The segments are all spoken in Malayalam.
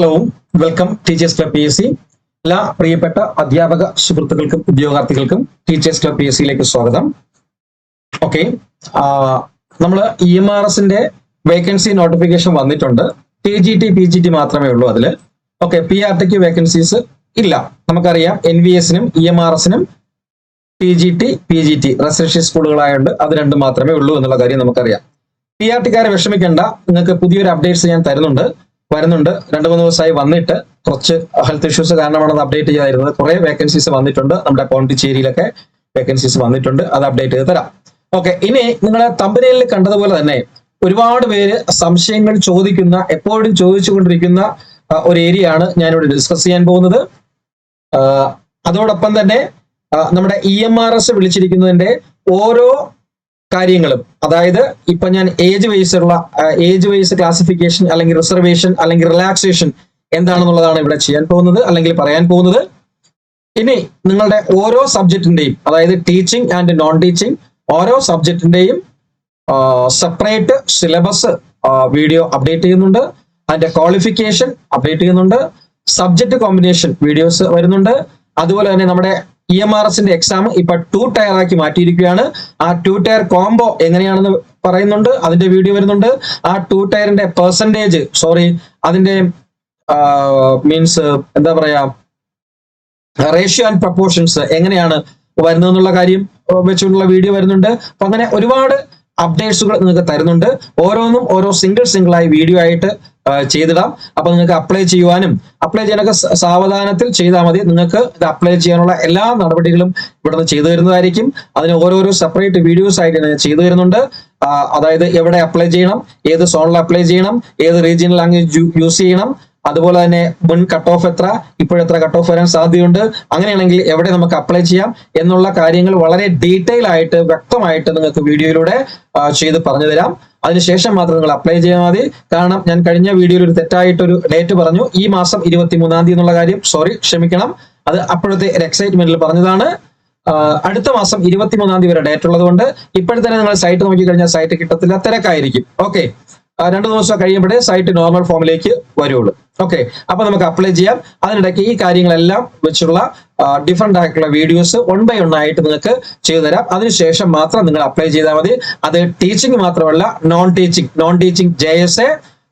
Hello, welcome teachers club PSC. എല്ലാ പ്രിയപ്പെട്ട അധ്യാപക സുഹൃത്തുക്കൾക്കും ഉദ്യോഗാർത്ഥികൾക്കും ടീച്ചേഴ്സ് ക്ലബ് PSCയിലേക്ക് സ്വാഗതം. ഓക്കെ, നമ്മൾ EMRSന്റെ വേക്കൻസി നോട്ടിഫിക്കേഷൻ വന്നിട്ടുണ്ട്. TGT PGT മാത്രമേ ഉള്ളൂ അതിൽ. ഓക്കെ, PRTക്ക് വേക്കൻസീസ് ഇല്ല. നമുക്കറിയാം NVSനും EMRSനും TGT PGT റെസിഡൻഷ്യൽ സ്കൂളുകളായതുകൊണ്ട് അത് രണ്ടും മാത്രമേ ഉള്ളൂ എന്നുള്ള കാര്യം നമുക്കറിയാം. PRTക്കാരെ വിഷമിക്കേണ്ട, നിങ്ങൾക്ക് പുതിയൊരു അപ്ഡേറ്റ്സ് ഞാൻ വരുന്നുണ്ട്. 2-3 ദിവസമായി വന്നിട്ട് കുറച്ച് ഹെൽത്ത് ഇഷ്യൂസ് കാരണമാണ് അത് അപ്ഡേറ്റ് ചെയ്തിരുന്നത്. കുറെ വേക്കൻസീസ് വന്നിട്ടുണ്ട്. നമ്മുടെ പോണ്ടിച്ചേരിയിലൊക്കെ വേക്കൻസീസ് വന്നിട്ടുണ്ട്. അത് അപ്ഡേറ്റ് ചെയ്ത് തരാം. ഓക്കെ, ഇനി നിങ്ങളെ തമ്പനയിൽ കണ്ടതുപോലെ തന്നെ ഒരുപാട് പേര് സംശയങ്ങൾ ചോദിക്കുന്ന, എപ്പോഴും ചോദിച്ചുകൊണ്ടിരിക്കുന്ന ഒരു ഏരിയ ആണ് ഞാനിവിടെ ഡിസ്കസ് ചെയ്യാൻ പോകുന്നത്. അതോടൊപ്പം തന്നെ നമ്മുടെ EMRS വിളിച്ചിരിക്കുന്നതിന്റെ ഓരോ കാര്യങ്ങളും, അതായത് ഇപ്പൊ ഞാൻ ഏജ് വൈസ് ക്ലാസിഫിക്കേഷൻ അല്ലെങ്കിൽ റിസർവേഷൻ അല്ലെങ്കിൽ റിലാക്സേഷൻ എന്താണെന്നുള്ളതാണ് ഇവിടെ ചെയ്യാൻ പോകുന്നത് അല്ലെങ്കിൽ പറയാൻ പോകുന്നത്. ഇനി നിങ്ങളുടെ ഓരോ സബ്ജക്റ്റിന്റെയും, അതായത് ടീച്ചിങ് ആൻഡ് നോൺ ടീച്ചിങ് ഓരോ സബ്ജക്റ്റിന്റെയും സെപ്പറേറ്റ് സിലബസ് വീഡിയോ അപ്ഡേറ്റ് ചെയ്യുന്നുണ്ട്. അതിന്റെ ക്വാളിഫിക്കേഷൻ അപ്ഡേറ്റ് ചെയ്യുന്നുണ്ട്. സബ്ജക്ട് കോമ്പിനേഷൻ വീഡിയോസ് വരുന്നുണ്ട്. അതുപോലെ തന്നെ നമ്മുടെ EMRSന്റെ എക്സാം ഇപ്പൊ 2 ടയർ ആക്കി മാറ്റിയിരിക്കുകയാണ്. ആ 2 ടയർ കോംബോ എങ്ങനെയാണെന്ന് പറയുന്നുണ്ട്. അതിന്റെ വീഡിയോ വരുന്നുണ്ട്. ആ 2 ടയറിന്റെ പെർസെന്റേജ്, അതിന്റെ മീൻസ് എന്താ പറയാ, റേഷ്യോ ആൻഡ് പ്രപ്പോർഷൻസ് എങ്ങനെയാണ് വരുന്നതെന്നുള്ള കാര്യം വെച്ചുകൊണ്ടുള്ള വീഡിയോ വരുന്നുണ്ട്. അപ്പൊ അങ്ങനെ ഒരുപാട് അപ്ഡേറ്റ്സുകൾ നിങ്ങൾക്ക് തരുന്നുണ്ട്. ഓരോന്നും ഓരോ സിംഗിൾ ആയി വീഡിയോ ആയിട്ട് ചെയ്തിടാം. അപ്പൊ നിങ്ങൾക്ക് അപ്ലൈ ചെയ്യാനൊക്കെ സാവധാനത്തിൽ ചെയ്താൽ മതി. നിങ്ങൾക്ക് ഇത് അപ്ലൈ ചെയ്യാനുള്ള എല്ലാ നടപടികളും ഇവിടുന്ന് ചെയ്തു തരുന്നതായിരിക്കും. അതിന് ഓരോരോ സെപ്പറേറ്റ് വീഡിയോസ് ആയിട്ട് ഞാൻ ചെയ്തു തരുന്നുണ്ട്. അതായത് എവിടെ അപ്ലൈ ചെയ്യണം, ഏത് സോണിൽ അപ്ലൈ ചെയ്യണം, ഏത് റീജിയണൽ ലാംഗ്വേജ് യൂസ് ചെയ്യണം, അതുപോലെ തന്നെ മുൻ കട്ട് ഓഫ് എത്ര, ഇപ്പോഴെത്ര കട്ട് ഓഫ് വരാൻ സാധ്യതയുണ്ട്, അങ്ങനെയാണെങ്കിൽ എവിടെ നമുക്ക് അപ്ലൈ ചെയ്യാം എന്നുള്ള കാര്യങ്ങൾ വളരെ ഡീറ്റെയിൽ ആയിട്ട് വ്യക്തമായിട്ട് നിങ്ങൾക്ക് വീഡിയോയിലൂടെ ചെയ്ത് പറഞ്ഞു തരാം. അതിനുശേഷം മാത്രം നിങ്ങൾ അപ്ലൈ ചെയ്യാൻ മതി. കാരണം ഞാൻ കഴിഞ്ഞ വീഡിയോയിൽ ഒരു തെറ്റായിട്ടൊരു ഡേറ്റ് പറഞ്ഞു, ഈ മാസം 23-ാം തീയതി എന്നുള്ള കാര്യം. ക്ഷമിക്കണം, അത് അപ്പോഴത്തെ ഒരു എക്സൈറ്റ്മെന്റിൽ പറഞ്ഞതാണ്. അടുത്ത മാസം 23-ാം തീയതി വരെ ഡേറ്റ് ഉള്ളത് കൊണ്ട് ഇപ്പോഴത്തന്നെ നിങ്ങൾ സൈറ്റ് നോക്കിക്കഴിഞ്ഞാൽ സൈറ്റ് കിട്ടത്തില്ല, തിരക്കായിരിക്കും. ഓക്കെ, 2 ദിവസം കഴിയുമ്പോഴേ സൈറ്റ് നോർമൽ ഫോമിലേക്ക് വരുള്ളൂ. ഓക്കെ, അപ്പൊ നമുക്ക് അപ്ലൈ ചെയ്യാം. അതിനിടയ്ക്ക് ഈ കാര്യങ്ങളെല്ലാം വെച്ചുള്ള ഡിഫറെന്റ് ആയിട്ടുള്ള വീഡിയോസ് 1 by 1 ആയിട്ട് നിങ്ങൾക്ക് ചെയ്തു തരാം. അതിനുശേഷം മാത്രം നിങ്ങൾ അപ്ലൈ ചെയ്താൽ മതി. അത് ടീച്ചിങ് മാത്രമല്ല, non teaching JSA,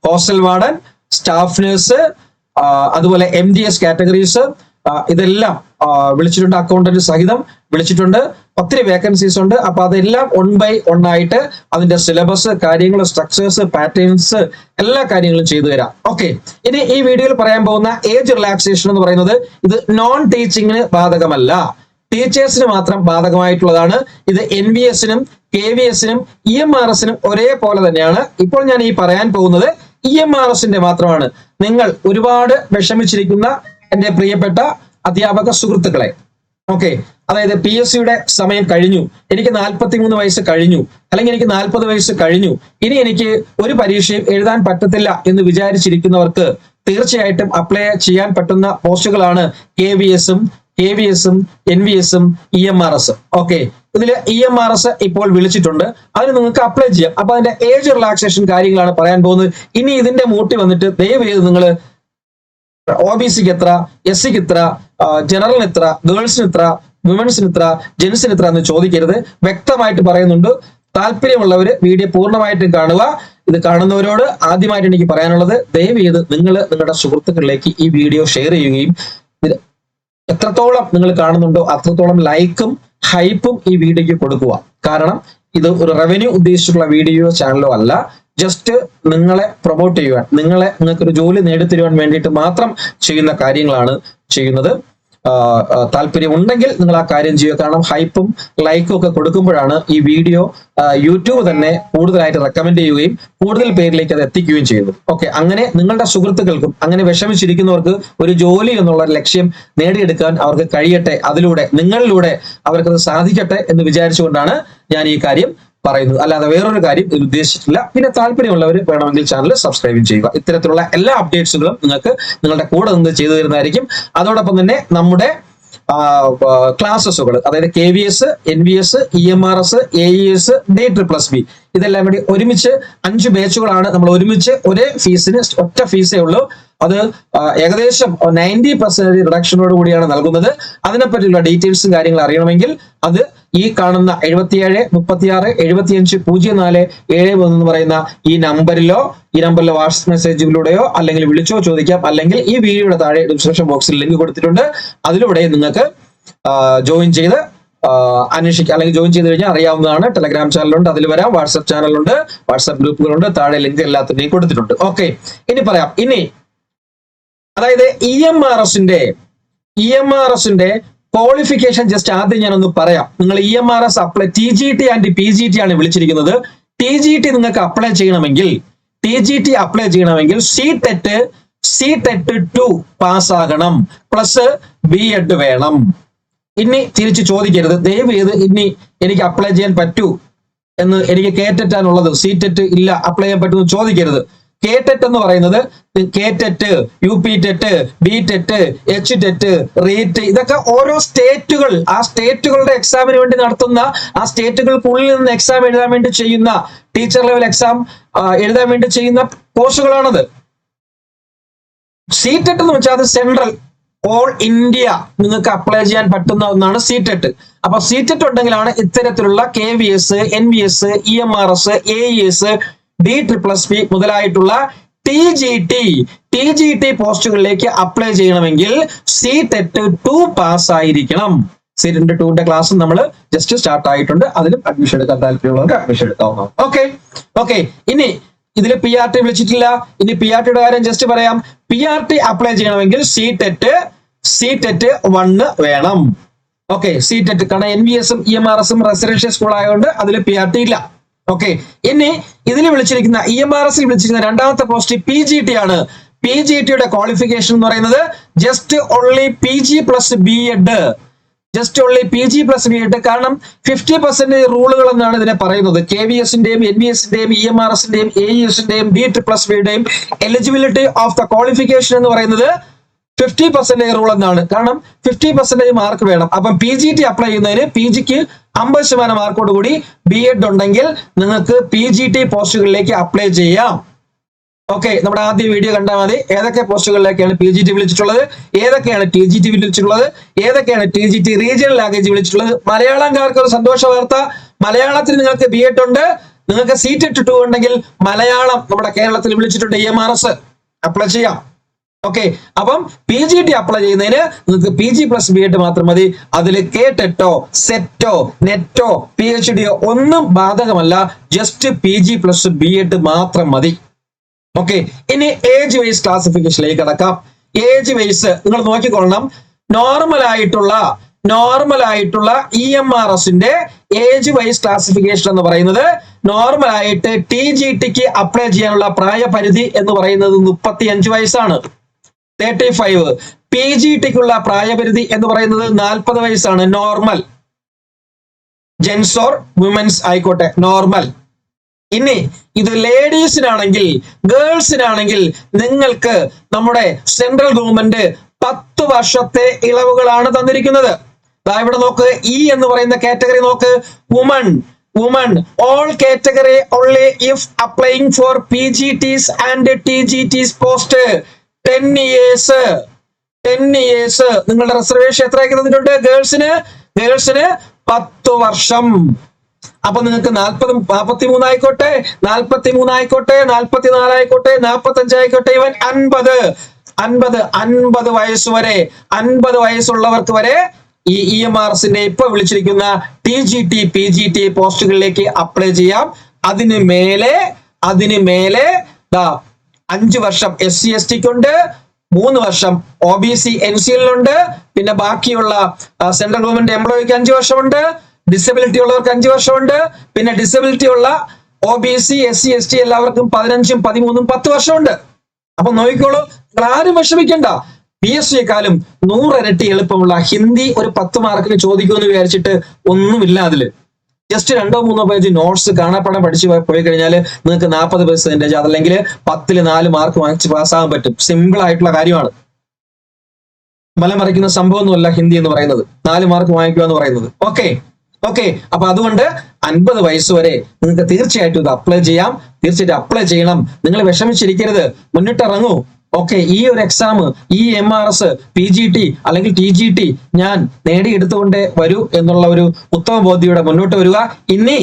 hostel warden, staff nurse, അതുപോലെ MDS കാറ്റഗറീസ്, ഇതെല്ലാം വിളിച്ചിട്ടുണ്ട്. അക്കൗണ്ടന്റ് സഹിതം വിളിച്ചിട്ടുണ്ട്. ഒത്തിരി വേക്കൻസീസ് ഉണ്ട്. അപ്പൊ അതെല്ലാം 1 by 1 ആയിട്ട് അതിന്റെ സിലബസ്, കാര്യങ്ങൾ, സ്ട്രക്ചേഴ്സ്, പാറ്റേൺസ്, എല്ലാ കാര്യങ്ങളും ചെയ്തു തരാം. ഓക്കെ, ഇനി ഈ വീഡിയോയിൽ പറയാൻ പോകുന്ന ഏജ് റിലാക്സേഷൻ എന്ന് പറയുന്നത് ഇത് നോൺ ടീച്ചിങ്ങിന് ബാധകമല്ല, ടീച്ചേഴ്സിന് മാത്രം ബാധകമായിട്ടുള്ളതാണ്. ഇത് NVSനും KVSനും EMRSനും ഒരേപോലെ തന്നെയാണ്. ഇപ്പോൾ ഞാൻ ഈ പറയാൻ പോകുന്നത് EMRSന്റെ മാത്രമാണ്. നിങ്ങൾ ഒരുപാട് വിഷമിച്ചിരിക്കുന്ന എന്റെ പ്രിയപ്പെട്ട അധ്യാപക സുഹൃത്തുക്കളെ, ഓക്കെ, അതായത് PSCയുടെ സമയം കഴിഞ്ഞു, എനിക്ക് 43 വയസ്സ് കഴിഞ്ഞു, അല്ലെങ്കിൽ എനിക്ക് 40 വയസ്സ് കഴിഞ്ഞു, ഇനി എനിക്ക് ഒരു പരീക്ഷയും എഴുതാൻ പറ്റത്തില്ല എന്ന് വിചാരിച്ചിരിക്കുന്നവർക്ക് തീർച്ചയായിട്ടും അപ്ലൈ ചെയ്യാൻ പറ്റുന്ന പോസ്റ്റുകളാണ് KVSും NVSും EMRSും. ഓക്കെ, ഇതിൽ EMRS ഇപ്പോൾ വിളിച്ചിട്ടുണ്ട്. അതിന് നിങ്ങൾക്ക് അപ്ലൈ ചെയ്യാം. അപ്പൊ അതിന്റെ ഏജ് റിലാക്സേഷൻ കാര്യങ്ങളാണ് പറയാൻ പോകുന്നത്. ഇനി ഇതിന്റെ മൂട്ടി വന്നിട്ട് ദയവേത് നിങ്ങൾ OBCക്ക് എത്ര, SCക്ക് എത്ര, ജനറലിന് എത്ര, ഗേൾസിന് എത്ര, വിമൻസിന് എത്ര, ജെൻസിന് എത്ര എന്ന് ചോദിക്കരുത്. വ്യക്തമായിട്ട് പറയുന്നുണ്ട്. താല്പര്യമുള്ളവര് വീഡിയോ പൂർണ്ണമായിട്ടും കാണുക. ഇത് കാണുന്നവരോട് ആദ്യമായിട്ട് എനിക്ക് പറയാനുള്ളത്, ദയവ് ചെയ്ത് നിങ്ങൾ നിങ്ങളുടെ സുഹൃത്തുക്കളിലേക്ക് ഈ വീഡിയോ ഷെയർ ചെയ്യുകയും എത്രത്തോളം നിങ്ങൾ കാണുന്നുണ്ടോ അത്രത്തോളം ലൈക്കും ഹൈപ്പും ഈ വീഡിയോയ്ക്ക് കൊടുക്കുക. കാരണം ഇത് ഒരു റവന്യൂ ഉദ്ദേശിച്ചിട്ടുള്ള വീഡിയോ ചാനലോ അല്ല, ജസ്റ്റ് നിങ്ങളെ പ്രൊമോട്ട് ചെയ്യുവാൻ, നിങ്ങൾക്കൊരു ജോലി നേടിത്തരുവാൻ വേണ്ടിയിട്ട് മാത്രം ചെയ്യുന്ന കാര്യങ്ങളാണ് ചെയ്യുന്നത്. താല്പര്യം ഉണ്ടെങ്കിൽ നിങ്ങൾ ആ കാര്യം ചെയ്യുക. കാരണം ഹൈപ്പും ലൈക്കും ഒക്കെ കൊടുക്കുമ്പോഴാണ് ഈ വീഡിയോ യൂട്യൂബ് തന്നെ കൂടുതലായിട്ട് റെക്കമെൻഡ് ചെയ്യുകയും കൂടുതൽ പേരിലേക്ക് അത് എത്തിക്കുകയും ചെയ്യുന്നു. ഓക്കെ, അങ്ങനെ നിങ്ങളുടെ സുഹൃത്തുക്കൾക്കും അങ്ങനെ വിഷമിച്ചിരിക്കുന്നവർക്ക് ഒരു ജോലി എന്നുള്ള ലക്ഷ്യം നേടിയെടുക്കാൻ അവർക്ക് കഴിയട്ടെ, നിങ്ങളിലൂടെ അവർക്കത് സാധിക്കട്ടെ എന്ന് വിചാരിച്ചുകൊണ്ടാണ് ഞാൻ ഈ കാര്യം പറയുന്നത്. അല്ലാതെ വേറൊരു കാര്യം ഇതിൽ ഉദ്ദേശിച്ചിട്ടില്ല. പിന്നെ താല്പര്യമുള്ളവർ വേണമെങ്കിൽ ചാനൽ സബ്സ്ക്രൈബ് ചെയ്യുക. ഇത്തരത്തിലുള്ള എല്ലാ അപ്ഡേറ്റ്സുകളും നിങ്ങൾക്ക് നിങ്ങളുടെ കൂടെ നിന്ന് ചെയ്തു തരുന്നതായിരിക്കും. അതോടൊപ്പം തന്നെ നമ്മുടെ ക്ലാസ്സുകൾ, അതായത് KVS, NVS, EMRS, AES, DEEE+B ഇതെല്ലാം കൂടി ഒരുമിച്ച് 5 ബാച്ചുകളാണ്. നമ്മൾ ഒരുമിച്ച് ഒരേ ഫീസിന് ഒറ്റ ഫീസേ ഉള്ളൂ. അത് ഏകദേശം 90% റിഡക്ഷനോട് കൂടിയാണ് നൽകുന്നത്. അതിനെപ്പറ്റിയുള്ള ഡീറ്റെയിൽസും കാര്യങ്ങൾ അറിയണമെങ്കിൽ അത് ഈ കാണുന്ന 7736750471 എന്ന് പറയുന്ന ഈ നമ്പറിലെ വാട്സ്ആപ്പ് മെസ്സേജുകളിലൂടെയോ അല്ലെങ്കിൽ വിളിച്ചോ ചോദിക്കാം. അല്ലെങ്കിൽ ഈ വീഡിയോയുടെ താഴെ ഡിസ്ക്രിപ്ഷൻ ബോക്സിൽ ലിങ്ക് കൊടുത്തിട്ടുണ്ട്. അതിലൂടെ നിങ്ങൾക്ക് ജോയിൻ ചെയ്ത് അന്വേഷിക്കുക, അല്ലെങ്കിൽ ജോയിൻ ചെയ്ത് കഴിഞ്ഞാൽ അറിയാവുന്നതാണ്. ടെലഗ്രാം ചാനലുണ്ട്, അതിൽ വരാം. വാട്സ്ആപ്പ് ചാനലുണ്ട്, വാട്സ്ആപ്പ് ഗ്രൂപ്പുകളുണ്ട്, താഴെ ലിങ്ക് എല്ലാത്തിൻ്റെയും കൊടുത്തിട്ടുണ്ട്. ഓക്കെ, ഇനി പറയാം. ഇനി അതായത് EMRSന്റെ ക്വാളിഫിക്കേഷൻ ജസ്റ്റ് ആദ്യം ഞാനൊന്ന് പറയാം. നിങ്ങൾ EMRS apply TGT and PGT ആണ് വിളിച്ചിരിക്കുന്നത്. TGT നിങ്ങൾക്ക് അപ്ലൈ ചെയ്യണമെങ്കിൽ CTET 2 പാസ്സാകണം, പ്ലസ് B.Ed വേണം. ഇനി തിരിച്ച് ചോദിക്കരുത്, ദയവ് ചെയ്ത് ഇനി എനിക്ക് അപ്ലൈ ചെയ്യാൻ പറ്റൂ എന്ന് എനിക്ക് കേറ്ററ്റാനുള്ളത് CTET ഇല്ല അപ്ലൈ ചെയ്യാൻ പറ്റുമെന്ന് ചോദിക്കരുത്. KTET എന്ന് പറയുന്നത് KTET, UPTET, BTET, HTET, RET ഇതൊക്കെ ഓരോ സ്റ്റേറ്റുകൾ, ആ സ്റ്റേറ്റുകളുടെ എക്സാമിന് വേണ്ടി നടത്തുന്ന, ആ സ്റ്റേറ്റുകൾക്കുള്ളിൽ നിന്ന് എക്സാം എഴുതാൻ വേണ്ടി ചെയ്യുന്ന, ടീച്ചർ ലെവൽ എക്സാം എഴുതാൻ വേണ്ടി ചെയ്യുന്ന കോഴ്സുകളാണത്. CTET എന്ന് വെച്ചാൽ അത് സെൻട്രൽ ഓൾ ഇന്ത്യ നിങ്ങൾക്ക് അപ്ലൈ ചെയ്യാൻ പറ്റുന്ന ഒന്നാണ് CTET. അപ്പൊ CTET ഉണ്ടെങ്കിലാണ് ഇത്തരത്തിലുള്ള KVS, NVS, EMRS, AES, DSSS മുതലായിട്ടുള്ള TGT പോസ്റ്റുകളിലേക്ക് അപ്ലൈ ചെയ്യണമെങ്കിൽ CTET 2 പാസ്സായിരിക്കണം. CTET 2ന്റെ ക്ലാസ് നമ്മൾ ജസ്റ്റ് സ്റ്റാർട്ട് ആയിട്ടുണ്ട്. അതിലും അഡ്മിഷൻ എടുക്കാൻ താല്പര്യമുള്ളവർക്ക് അഡ്മിഷൻ എടുക്കാവുന്നതാണ്. ഓക്കെ. ഇനി ഇതിൽ PRT വിളിച്ചിട്ടില്ല. ഇനി PRTയുടെ കാര്യം ജസ്റ്റ് പറയാം. PRT അപ്ലൈ ചെയ്യണമെങ്കിൽ CTET 1 വേണം. ഓക്കെ, CTET കാരണം NVSഉം EMRSഉം റെസിഡൻഷ്യൽ സ്കൂൾ ആയതുകൊണ്ട് അതിൽ PRT ഇല്ല. ഓക്കെ, ഇനി ഇതിൽ വിളിച്ചിരിക്കുന്ന EMRSൽ വിളിച്ചിരിക്കുന്ന രണ്ടാമത്തെ പോസ്റ്റ് PGT ആണ്. PGTയുടെ ക്വാളിഫിക്കേഷൻ എന്ന് പറയുന്നത് just only PG plus B.Ed. കാരണം 50% റൂളുകൾ എന്നാണ് ഇതിനെ പറയുന്നത്. KVSന്റെയും NVSന്റെയും EMRSന്റെയും AESന്റെയും DSSSയുടെയും എലിജിബിലിറ്റി ഓഫ് ദ ക്വാളിഫിക്കേഷൻ എന്ന് പറയുന്നത് 50% റൂൾ എന്നാണ്. കാരണം 50% മാർക്ക് വേണം. അപ്പം PGT അപ്ലൈ ചെയ്യുന്നതിന് PGക്ക് 50% മാർക്കോട് കൂടി B.Ed ഉണ്ടെങ്കിൽ നിങ്ങൾക്ക് PGT പോസ്റ്റുകളിലേക്ക് അപ്ലൈ ചെയ്യാം. ഓക്കെ, നമ്മുടെ ആദ്യ വീഡിയോ കണ്ടാൽ മതി. ഏതൊക്കെ പോസ്റ്റുകളിലേക്കാണ് PGT വിളിച്ചിട്ടുള്ളത്, ഏതൊക്കെയാണ് TGT വിളിച്ചിട്ടുള്ളത്, ഏതൊക്കെയാണ് TGT റീജിയണൽ ലാംഗ്വേജ് വിളിച്ചിട്ടുള്ളത്. മലയാളംകാർക്ക് ഒരു സന്തോഷ വാർത്ത, മലയാളത്തിൽ നിങ്ങൾക്ക് B.Ed ഉണ്ട്. നിങ്ങൾക്ക് CTET 2 ഉണ്ടെങ്കിൽ മലയാളം നമ്മുടെ കേരളത്തിൽ വിളിച്ചിട്ടുണ്ട്. EMRS അപ്ലൈ ചെയ്യാം. ഓക്കെ, അപ്പം PGT അപ്ലൈ ചെയ്യുന്നതിന് നിങ്ങൾക്ക് PG പ്ലസ് B.Ed മാത്രം മതി. അതിൽ KTETോ സെറ്റോ നെറ്റോ PhDയോ ഒന്നും ബാധകമല്ല. ജസ്റ്റ് PG പ്ലസ് B.Ed മാത്രം മതി. ഓക്കെ, ഇനി ഏജ് വൈസ് ക്ലാസിഫിക്കേഷനിലേക്ക് കടക്കാം. ഏജ് വൈസ് നിങ്ങൾ നോക്കിക്കൊള്ളണം. നോർമൽ ആയിട്ടുള്ള EMRSന്റെ ഏജ് വൈസ് ക്ലാസിഫിക്കേഷൻ എന്ന് പറയുന്നത് നോർമൽ ആയിട്ട് TGTക്ക് അപ്ലൈ ചെയ്യാനുള്ള പ്രായപരിധി എന്ന് പറയുന്നത് 35 വയസ്സാണ്, 35. PGTക്കുള്ള പ്രായപരിധി എന്ന് പറയുന്നത് 40 വയസ്സാണ്, നോർമൽ. ജെൻസ് ഓർ വുമൻസ് ആയിക്കോട്ടെ, നോർമൽ. ഇനി ഇത് ലേഡീസിനാണെങ്കിൽ, ഗേൾസിനാണെങ്കിൽ നിങ്ങൾക്ക് നമ്മുടെ സെൻട്രൽ ഗവൺമെന്റ് 10 വർഷത്തെ ഇളവുകളാണ് തന്നിരിക്കുന്നത്. ഇവിടെ നോക്ക്, E എന്ന് പറയുന്ന കാറ്റഗറി നോക്ക്, woman all category only if applying four PGTs and TGTs post 10 years. നിങ്ങളുടെ റിസർവേഷൻ എത്രയൊക്കെ തന്നിട്ടുണ്ട്? ഗേൾസിന് 10 വർഷം. അപ്പൊ നിങ്ങൾക്ക് 43 ആയിക്കോട്ടെ, 44 ആയിക്കോട്ടെ, 44 ആയിക്കോട്ടെ, 45 ആയിക്കോട്ടെ, ഇവൻ 50 വയസ്സ് വരെ, 50 വയസ്സുള്ളവർക്ക് വരെ ഈ EMRSന്റെ ഇപ്പൊ വിളിച്ചിരിക്കുന്ന TGT PGT പോസ്റ്റുകളിലേക്ക് അപ്ലൈ ചെയ്യാം. അതിന് മേലെ 5 വർഷം SC STക്കുണ്ട്, 3 വർഷം OBC NCLനുണ്ട്. പിന്നെ ബാക്കിയുള്ള സെൻട്രൽ ഗവൺമെന്റ് എംപ്ലോയിക്ക് 5 വർഷമുണ്ട്. ഡിസബിലിറ്റി ഉള്ളവർക്ക് 5 വർഷമുണ്ട്. പിന്നെ ഡിസബിലിറ്റി ഉള്ള OBC SC ST എല്ലാവർക്കും 15ഉം 13ഉം 10 വർഷമുണ്ട്. അപ്പൊ നോക്കിക്കോളൂ, ആരും വിഷമിക്കണ്ട. PSCയെക്കാളും 100 ഇരട്ടി എളുപ്പമുള്ള ഹിന്ദി ഒരു 10 മാർക്കിന് ചോദിക്കുമെന്ന് വിചാരിച്ചിട്ട് ഒന്നുമില്ല. അതില് ജസ്റ്റ് 2-3 പേജ് നോട്ട്സ് കാണാപ്പാടം പഠിച്ചു പോയി കഴിഞ്ഞാൽ നിങ്ങൾക്ക് 40% അതല്ലെങ്കിൽ 10ൽ 4 മാർക്ക് വാങ്ങിച്ച് പാസ്സാകാൻ പറ്റും. സിമ്പിൾ ആയിട്ടുള്ള കാര്യമാണ്. മലമറിക്കുന്ന സംഭവമൊന്നുമല്ല ഹിന്ദി എന്ന് പറയുന്നത്, 4 മാർക്ക് വാങ്ങിക്കുക എന്ന് പറയുന്നത്. ഓക്കെ, അപ്പൊ അതുകൊണ്ട് 50 വയസ്സ് വരെ നിങ്ങൾക്ക് തീർച്ചയായിട്ടും ഇത് അപ്ലൈ ചെയ്യാം. തീർച്ചയായിട്ടും അപ്ലൈ ചെയ്യണം. നിങ്ങൾ വിഷമിച്ചിരിക്കരുത്, മുന്നിട്ടിറങ്ങൂ. ഓക്കെ, ഈ ഒരു എക്സാം, ഈ MRS, PGT അല്ലെങ്കിൽ TGT ഞാൻ നേടിയെടുത്തുകൊണ്ടേ വരൂ എന്നുള്ള ഒരു ഉത്തമ ബോധ്യയോടെ മുന്നോട്ട് വരിക. ഇനി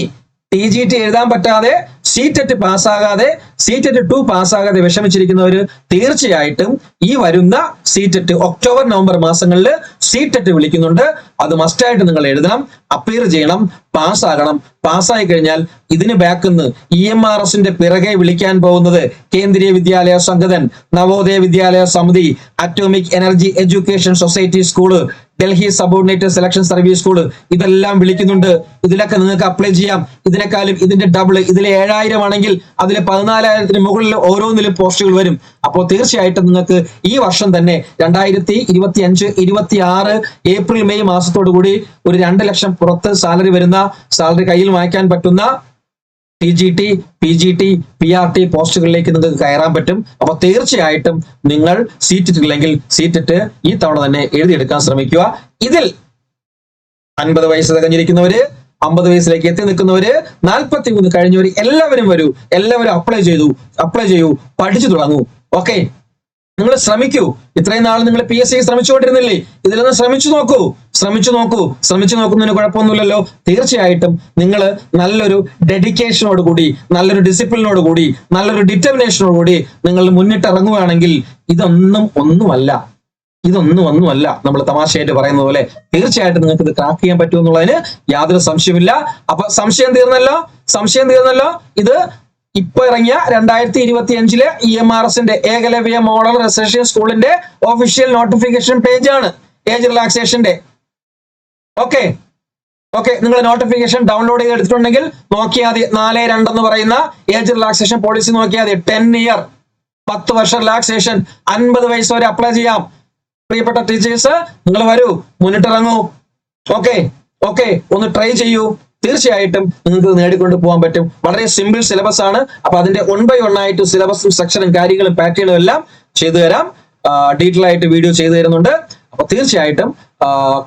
TGT എഴുതാൻ പറ്റാതെ, CTET പാസ്സാകാതെ, CTET 2 പാസ്സാകാതെ വിഷമിച്ചിരിക്കുന്നവർ തീർച്ചയായിട്ടും ഈ വരുന്ന CTET ഒക്ടോബർ നവംബർ മാസങ്ങളിൽ CTET വിളിക്കുന്നുണ്ട്. അത് മസ്റ്റായിട്ട് നിങ്ങൾ എഴുതണം, അപ്പിയർ ചെയ്യണം, പാസ്സാകണം. പാസ്സായി കഴിഞ്ഞാൽ ഇതിന് ബാക്കിന്ന് EMRSന്റെ പിറകെ വിളിക്കാൻ പോകുന്നത് കേന്ദ്രീയ വിദ്യാലയ സംഘടൻ, നവോദയ വിദ്യാലയ സമിതി, atomic energy education society school, Delhi subordinate selection service school, ഇതെല്ലാം വിളിക്കുന്നുണ്ട്. ഇതിലൊക്കെ നിങ്ങൾക്ക് അപ്ലൈ ചെയ്യാം. ഇതിനേക്കാളും ഇതിന്റെ ഡബിൾ, ഇതിലെ 7000 ആണെങ്കിൽ അതിലെ 14,000 മുകളിൽ ഓരോന്നിലും പോസ്റ്റുകൾ വരും. അപ്പോൾ തീർച്ചയായിട്ടും നിങ്ങൾക്ക് ഈ വർഷം തന്നെ 2025-26 ഏപ്രിൽ മെയ് മാസത്തോടു കൂടി ഒരു 2 ലക്ഷം പുറത്ത് സാലറി വരുന്ന, സാലറി കയ്യിൽ വാങ്ങിക്കാൻ പറ്റുന്ന TGT, PGT, PRT പോസ്റ്റുകളിലേക്ക് നിങ്ങൾക്ക് കയറാൻ പറ്റും. അപ്പൊ തീർച്ചയായിട്ടും നിങ്ങൾ CTET ഇല്ലെങ്കിൽ CTET ഈ തവണ തന്നെ എഴുതിയെടുക്കാൻ ശ്രമിക്കുക. ഇതിൽ 50 വയസ്സ് തികഞ്ഞിരിക്കുന്നവര്, 50 വയസ്സിലേക്ക് എത്തി നിൽക്കുന്നവര്, 43 കഴിഞ്ഞവര് എല്ലാവരും വരൂ. എല്ലാവരും അപ്ലൈ ചെയ്യൂ, പഠിച്ചു തുടങ്ങൂ. ഓക്കെ, നിങ്ങൾ ശ്രമിക്കൂ. ഇത്രയും നാൾ നിങ്ങൾ PSC ശ്രമിച്ചുകൊണ്ടിരുന്നില്ലേ? ഇതിലൊന്ന് ശ്രമിച്ചു നോക്കുന്നതിന് കുഴപ്പമൊന്നുമില്ലല്ലോ. തീർച്ചയായിട്ടും നിങ്ങൾ നല്ലൊരു ഡെഡിക്കേഷനോട് കൂടി, നല്ലൊരു ഡിസിപ്ലിനോട് കൂടി, നല്ലൊരു ഡിറ്റർമിനേഷനോട് കൂടി നിങ്ങൾ മുന്നിട്ടിറങ്ങുകയാണെങ്കിൽ ഒന്നുമല്ല നമ്മൾ തമാശയായിട്ട് പറയുന്ന പോലെ തീർച്ചയായിട്ടും നിങ്ങൾക്ക് ഇത് ക്രാക്ക് ചെയ്യാൻ പറ്റുമെന്നുള്ളതിന് യാതൊരു സംശയമില്ല. അപ്പൊ സംശയം തീർന്നല്ലോ. ഇത് ഇപ്പൊ ഇറങ്ങിയ 2025 EMRSന്റെ ഏകലവ്യ മോഡൽ റെസിഡൻഷ്യൽ സ്കൂളിന്റെ ഒഫീഷ്യൽ നോട്ടിഫിക്കേഷൻ പേജാണ് ഏജ് റിലാക്സേഷന്റെ. ഓക്കെ, നിങ്ങൾ നോട്ടിഫിക്കേഷൻ ഡൗൺലോഡ് ചെയ്ത് എടുത്തിട്ടുണ്ടെങ്കിൽ നോക്കിയാൽ മതി. 4.2 എന്ന് പറയുന്ന ഏജ് റിലാക്സേഷൻ പോളിസി നോക്കിയാൽ മതി. 10 ഇയർ, 10 വർഷം റിലാക്സേഷൻ, 50 വയസ്സ് വരെ അപ്ലൈ ചെയ്യാം. പ്രിയപ്പെട്ട ടീച്ചേഴ്സ്, നിങ്ങൾ വരൂ, മുന്നിട്ടിറങ്ങൂ. ഓക്കെ, ഒന്ന് ട്രൈ ചെയ്യൂ. തീർച്ചയായിട്ടും നിങ്ങൾക്ക് നേടിക്കൊണ്ട് പോകാൻ പറ്റും. വളരെ സിമ്പിൾ സിലബസ് ആണ്. അപ്പൊ അതിന്റെ 1 by 1 ആയിട്ട് സിലബസും സെക്ഷനും കാര്യങ്ങളും പാറ്റേണും എല്ലാം ചെയ്തു തരാം. ഡീറ്റെയിൽ ആയിട്ട് വീഡിയോ ചെയ്തു തരുന്നുണ്ട്. അപ്പൊ തീർച്ചയായിട്ടും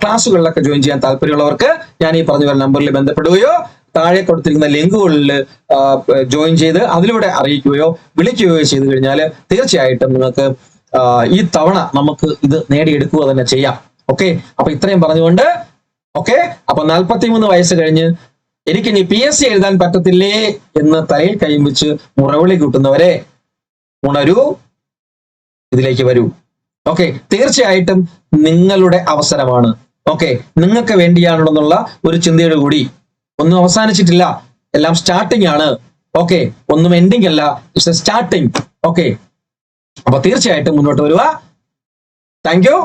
ക്ലാസ്സുകളിലൊക്കെ ജോയിൻ ചെയ്യാൻ താല്പര്യമുള്ളവർക്ക് ഞാൻ ഈ പറഞ്ഞ നമ്പറിൽ ബന്ധപ്പെടുകയോ താഴെ കൊടുത്തിരിക്കുന്ന ലിങ്കുകളിൽ ജോയിൻ ചെയ്ത് അതിലൂടെ അറിയിക്കുകയോ വിളിക്കുകയോ ചെയ്തു കഴിഞ്ഞാൽ തീർച്ചയായിട്ടും നിങ്ങൾക്ക് ഈ തവണ നമുക്ക് ഇത് നേടിയെടുക്കുക തന്നെ ചെയ്യാം. ഓക്കെ, അപ്പൊ ഇത്രയും പറഞ്ഞുകൊണ്ട് അപ്പൊ 43 വയസ്സ് കഴിഞ്ഞ് എനിക്കിനി PSC എഴുതാൻ പറ്റത്തില്ലേ എന്ന് തലയിൽ കൈയും വെച്ച് മുറവിളി കൂട്ടുന്നവരെ ഉണരൂ, ഇതിലേക്ക് വരൂ. ഓക്കെ, തീർച്ചയായിട്ടും നിങ്ങളുടെ അവസരമാണ്. ഓക്കെ, നിങ്ങൾക്ക് വേണ്ടിയാണെന്നുള്ള ഒരു ചിന്തയോട് കൂടി, ഒന്നും അവസാനിച്ചിട്ടില്ല, എല്ലാം സ്റ്റാർട്ടിംഗ് ആണ്. ഓക്കെ, ഒന്നും എൻഡിങ് അല്ല, ഇറ്റ്സ് എ സ്റ്റാർട്ടിംഗ്. ഓക്കെ, അപ്പൊ തീർച്ചയായിട്ടും മുന്നോട്ട് വരിക. Thank you.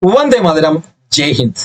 വന്ദേ മാതരം. ജയ് ഹിന്ദ്.